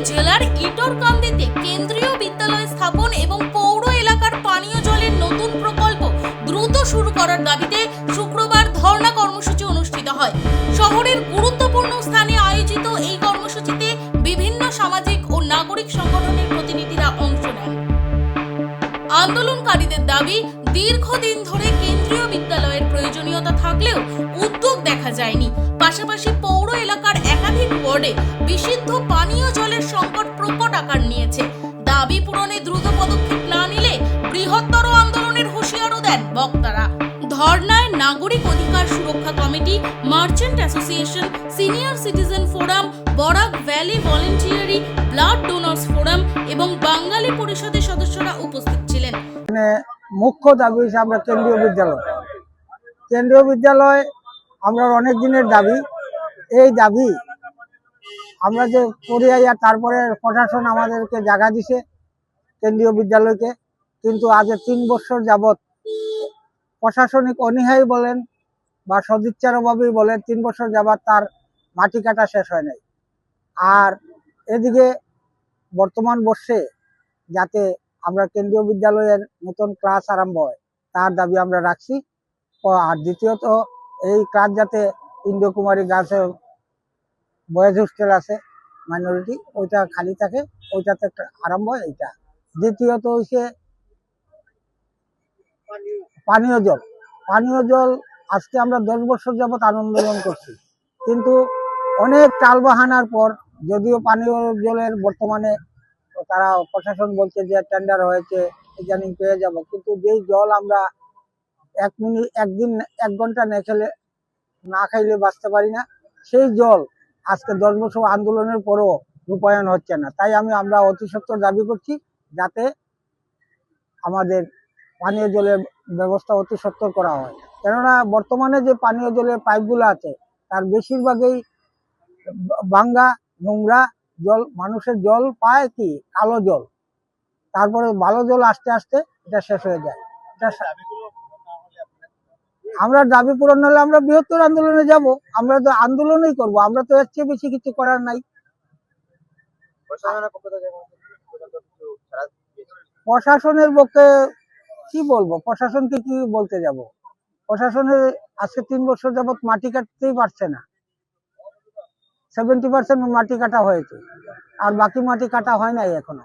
জেলার ইটরকান্দিতে কেন্দ্রীয় বিদ্যালয় স্থাপন এবং পৌর এলাকার পানীয় জলের নতুন প্রকল্প দ্রুত শুরু করার দাবিতে শুক্রবার ধর্ণা কর্মসূচি অনুষ্ঠিত হয়। শহরের গুরুত্বপূর্ণ স্থানে আয়োজিত এই কর্মসূচিতে বিভিন্ন সামাজিক ও নাগরিক সংগঠনের প্রতিনিধিরা অংশ নেন। আন্দোলনকারীদের দাবি, দীর্ঘদিন ধরে কেন্দ্রীয় বিদ্যালয়ের প্রয়োজনীয়তা থাকলেও উদ্যোগ দেখা যায়নি। পাশাপাশি পৌর এলাকার একাধিক ওয়ার্ডে বিশুদ্ধ পানীয় জলের সংকট প্রকট আকার নিয়েছে। দাবি পূরণে দ্রুত পদক্ষেপ না নিলে বৃহত্তর আন্দোলনের হুঁশিয়ারও দেন বক্তারা। ধর্নায় নাগরিক অধিকার সুরক্ষা committee, merchant association, senior citizen forum, Barak valley voluntary blood donors forum এবং বাঙালি পরিষদের সদস্যরা উপস্থিত ছিলেন। মুখ্য দাবি হিসেবে আমরা কেন্দ্রীয় বিদ্যালয় আমরা অনেক দিনের দাবি। এই দাবি আমরা যে করি আর তারপরে প্রশাসন আমাদেরকে জায়গা দিছে কেন্দ্রীয় বিদ্যালয়কে, কিন্তু আজ 3 বছর যাবৎ প্রশাসনিক অনীহাই বলেন বা সদিচ্ছার অভাবেই বলেন 3 বছর যাবৎ তার মাটি কাটা শেষ হয় নাই। আর এদিকে বর্তমান বর্ষে যাতে আমরা কেন্দ্রীয় বিদ্যালয়ের নতুন ক্লাস আরম্ভ হয় তার দাবি আমরা রাখছি। আর দ্বিতীয়ত এই ক্লাস যাতে ইন্দ্রকুমারী গার্লসের বয়েজ হোস্টেল আছে মাইনরিটি, ওইটা খালি থাকে, ওইটাতে আরম্ভ হয় এইটা। দ্বিতীয়ত হচ্ছে পানীয় জল আজকে আমরা 10 বছর যাবৎ আন্দোলন করছি, কিন্তু অনেক টালবাহানার পর যদিও পানীয় জলের বর্তমানে তারা প্রশাসন বলছে যে টেন্ডার হয়েছে, ইদানিং পেয়ে যাব, কিন্তু যেই জল আমরা 1 ঘন্টা না খাইলে বাঁচতে পারি না, সেই জল আজকে 10 বছর আন্দোলনের পরও রূপায়ণ হচ্ছে না। তাই আমরা অতি সত্বর দাবি করছি যাতে আমাদের পানীয় জলের ব্যবস্থা অতি সত্বর করা হয়। কেননা বর্তমানে যে পানীয় জলের পাইপগুলো আছে তার বেশিরভাগই ভাঙ্গা, নোংরা জল। মানুষের জল পায় কি কালো জল, তারপরে ভালো জল আস্তে আস্তে এটা শেষ হয়ে যায়। আমরা দাবি পূরণ হলে আমরা বৃহত্তর আন্দোলনে যাব, আমরা তো আন্দোলনই করব, আমরা তো এর চেয়ে বেশি কিছু করার নাই। প্রশাসনের পক্ষে কি বলবো, প্রশাসনকে কি বলতে যাব? প্রশাসনের আজকে 3 বছর যাবত মাটি কাটতেই পারছে না। 70% মাটি কাটা হয়েছে, আর বাকি মাটি কাটা হয় নাই এখনো।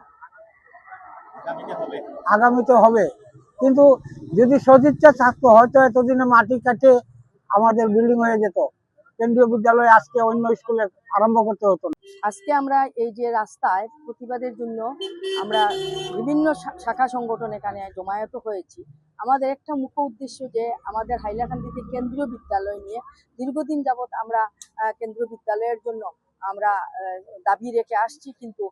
আগামীতে হবে, কিন্তু যদি সদিচ্ছা থাকতো হয়তো এতদিনে মাটি কাটে আমাদের বিল্ডিং হয়ে যেত, কেন্দ্রীয় বিদ্যালয়ে আজকে অন্য স্কুলে আরম্ভ করতে হতো। আজকে আমরা এই যে রাস্তায় প্রতিবাদের জন্য আমরা বিভিন্ন শাখা সংগঠন এখানে জমায়েত হয়েছি। আমাদের একটা মুখ্য উদ্দেশ্য যে আমাদের হাইলাকান্দিতে কেন্দ্রীয় বিদ্যালয় নিয়ে দীর্ঘদিন যাবৎ আমরা কেন্দ্রীয় বিদ্যালয়ের জন্য আমরা দাবি রেখে আসছি, কিন্তু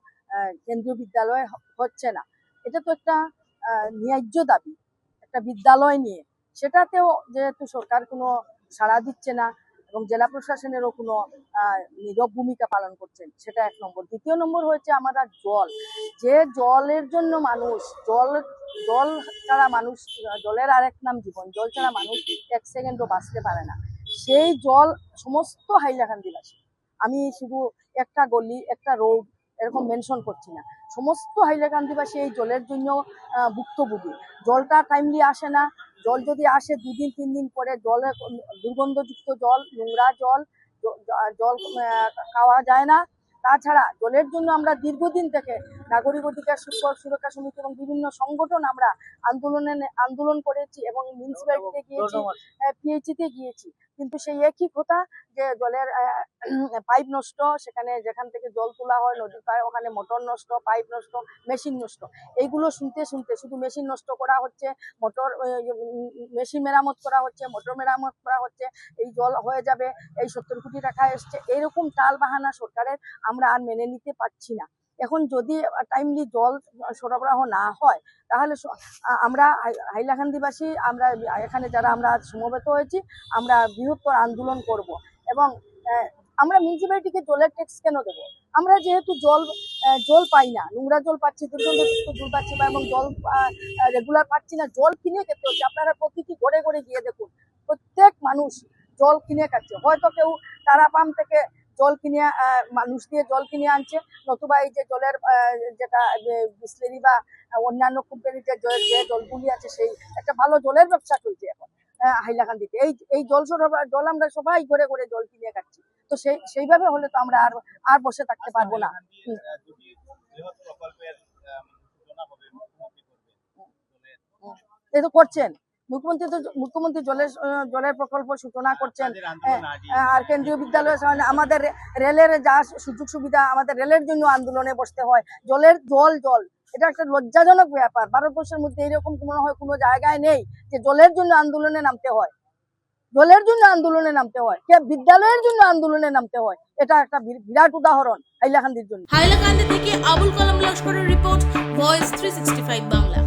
কেন্দ্রীয় বিদ্যালয় হচ্ছে না। এটা তো একটা ন্যায্য দাবি, একটা বিদ্যালয় নিয়ে, সেটাতেও যেহেতু সরকার কোনো সাড়া দিচ্ছে না এবং জেলা প্রশাসনেরও কোনো নীরব ভূমিকা পালন করছেন, সেটা 1 নম্বর। দ্বিতীয় নম্বর হচ্ছে আমরা যে জলের জন্য মানুষ, জল ছাড়া মানুষ, জলের আরেক নাম জীবন, জল ছাড়া মানুষ 1 সেকেন্ডও বাঁচতে পারে না। সেই জল সমস্ত হাইলাকান্দিবাসী, আমি শুধু একটা গলি একটা রোড এরকম মেনশন করছি না, সমস্ত হাইলাকান্দিবাসী এই জলের জন্য ভুক্তভোগী। জলটা টাইমলি আসে না, জল যদি আসে 2 দিন 3 দিন পরে জলের দুর্গন্ধযুক্ত জল, নোংরা জল খাওয়া যায় না। তাছাড়া জলের জন্য আমরা দীর্ঘদিন থেকে নাগরিক অধিকার সুরক্ষা সমিতি এবং বিভিন্ন সংগঠন আমরা আন্দোলন করেছি এবং মিউনিসিপ্যালিটিতে গিয়েছি, পিএইচিতে গিয়েছি, কিন্তু সেই একই কথা যে জলের পাইপ নষ্ট, যেখান থেকে জল তোলা হয় নদীর পাড়ে ওখানে মোটর নষ্ট, পাইপ নষ্ট, মেশিন নষ্ট। এইগুলো শুনতে শুধু মেশিন নষ্ট করা হচ্ছে, মেশিন মেরামত করা হচ্ছে, মোটর মেরামত করা হচ্ছে, এই জল হয়ে যাবে, এই 70 কোটি টাকা এসছে, এইরকম টাল বাহানা সরকারের আমরা আর মেনে নিতে পারছি না। এখন যদি টাইমলি জল সরবরাহ না হয় তাহলে আমরা হাইলাকান্দিবাসী, আমরা এখানে যারা আমরা সমবেত হয়েছি, আমরা বৃহত্তর আন্দোলন করব এবং আমরা মিউনিসিপ্যালিটিকে জলের ট্যাক্স কেন দেবো? আমরা যেহেতু জল পাই না, নোংরা জল পাচ্ছি, দুর্গন্ধযুক্ত জল পাচ্ছি এবং জল রেগুলার পাচ্ছি না, জল কিনে খেতে হচ্ছে। আপনারা প্রতিটি ঘরে ঘরে গিয়ে দেখুন, প্রত্যেক মানুষ জল কিনে খাচ্ছে। হয়তো কেউ তারা পাম্প থেকে জল কিনে মানুষ দিয়ে জল কিনে আনছে, নতুবা এই যে জলের যেটা বিসলেরি বা অন্যান্য কোম্পানিতে যে জলগুলি আছে সেই একটা ভালো জলের ব্যবসা চলছে এখন হাইলাকান্দিতে। এই জল আমরা সবাই ঘরে ঘরে জল কিনে খাচ্ছি। তো সেইভাবে হলে তো আমরা আর বসে থাকতে পারবো না। এই তো করছেন মুখ্যমন্ত্রী জলের প্রকল্প সূচনা করছেন। আর কেন্দ্রীয় বিদ্যালয়ে আমাদের রেলের যা সুযোগ সুবিধা, আমাদের রেলের জন্য আন্দোলনে বসতে হয়। জল এটা একটা লজ্জাজনক ব্যাপার। ভারতবর্ষের মধ্যে এরকম মনে হয় কোনো জায়গায় নেই যে জলের জন্য আন্দোলনে নামতে হয়, কে বিদ্যালয়ের জন্য আন্দোলনে নামতে হয়। এটা একটা বিরাট উদাহরণ হাইলাকান্দির জন্য। হাইলাকান্দি থেকে আবুল কালাম লস্করের রিপোর্ট, ভয়েস 365 বাংলা।